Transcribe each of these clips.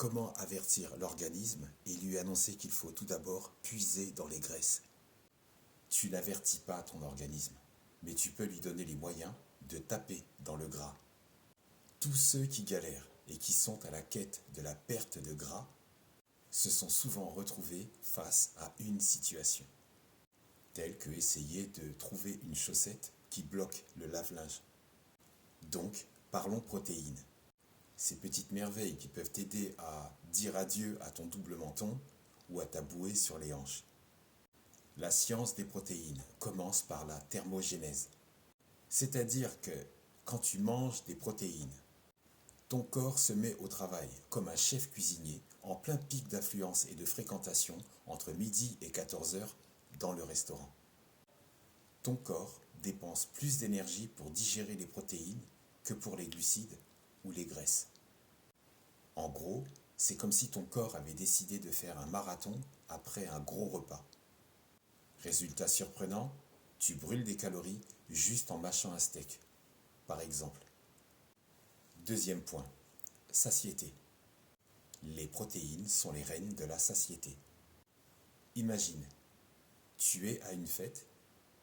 Comment avertir l'organisme et lui annoncer qu'il faut tout d'abord puiser dans les graisses? Tu n'avertis pas ton organisme, mais tu peux lui donner les moyens de taper dans le gras. Tous ceux qui galèrent et qui sont à la quête de la perte de gras se sont souvent retrouvés face à une situation, telle que essayer de trouver une chaussette qui bloque le lave-linge. Donc, parlons protéines. Ces petites merveilles qui peuvent t'aider à dire adieu à ton double menton ou à ta bouée sur les hanches. La science des protéines commence par la thermogénèse. C'est-à-dire que quand tu manges des protéines, ton corps se met au travail comme un chef cuisinier en plein pic d'affluence et de fréquentation entre midi et 14 heures dans le restaurant. Ton corps dépense plus d'énergie pour digérer les protéines que pour les glucides ou les graisses. En gros, c'est comme si ton corps avait décidé de faire un marathon après un gros repas. Résultat surprenant, tu brûles des calories juste en mâchant un steak, par exemple. Deuxième point, satiété. Les protéines sont les reines de la satiété. Imagine, tu es à une fête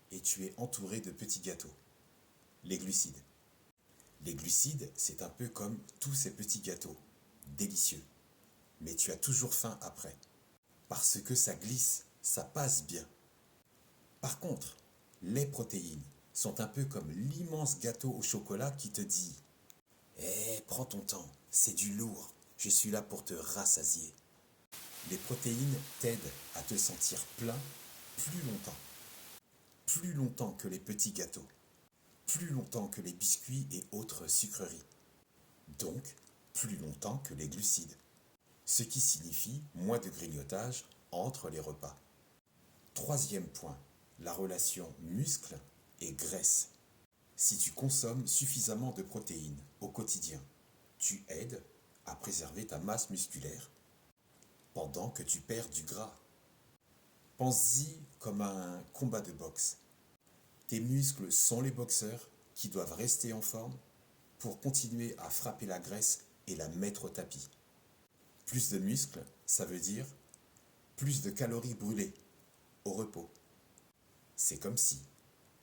et tu es entouré de petits gâteaux. Les glucides. Les glucides, c'est un peu comme tous ces petits gâteaux, délicieux. Mais tu as toujours faim après. Parce que ça glisse, ça passe bien. Par contre, les protéines sont un peu comme l'immense gâteau au chocolat qui te dit « prends ton temps, c'est du lourd, je suis là pour te rassasier. » Les protéines t'aident à te sentir plein plus longtemps que les petits gâteaux, plus longtemps que les biscuits et autres sucreries. Donc, plus longtemps que les glucides. Ce qui signifie moins de grignotage entre les repas. Troisième point, la relation muscle et graisse. Si tu consommes suffisamment de protéines au quotidien, tu aides à préserver ta masse musculaire pendant que tu perds du gras. Pense-y comme à un combat de boxe. Tes muscles sont les boxeurs qui doivent rester en forme pour continuer à frapper la graisse et la mettre au tapis. Plus de muscles, ça veut dire plus de calories brûlées au repos. C'est comme si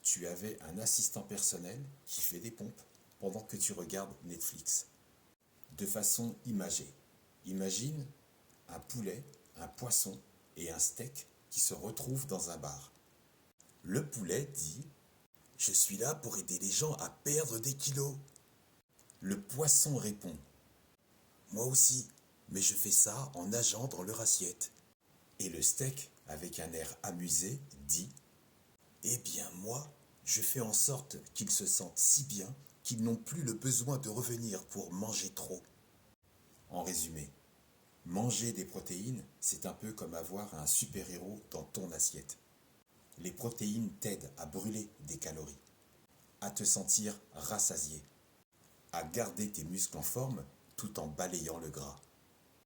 tu avais un assistant personnel qui fait des pompes pendant que tu regardes Netflix. De façon imagée. Imagine un poulet, un poisson et un steak qui se retrouvent dans un bar. Le poulet dit « Je suis là pour aider les gens à perdre des kilos. » Le poisson répond « Moi aussi, mais je fais ça en nageant dans leur assiette. » Et le steak, avec un air amusé, dit « Eh bien moi, je fais en sorte qu'ils se sentent si bien qu'ils n'ont plus le besoin de revenir pour manger trop. » En résumé, manger des protéines, c'est un peu comme avoir un super-héros dans ton assiette. Les protéines t'aident à brûler des calories, à te sentir rassasié, à garder tes muscles en forme tout en balayant le gras.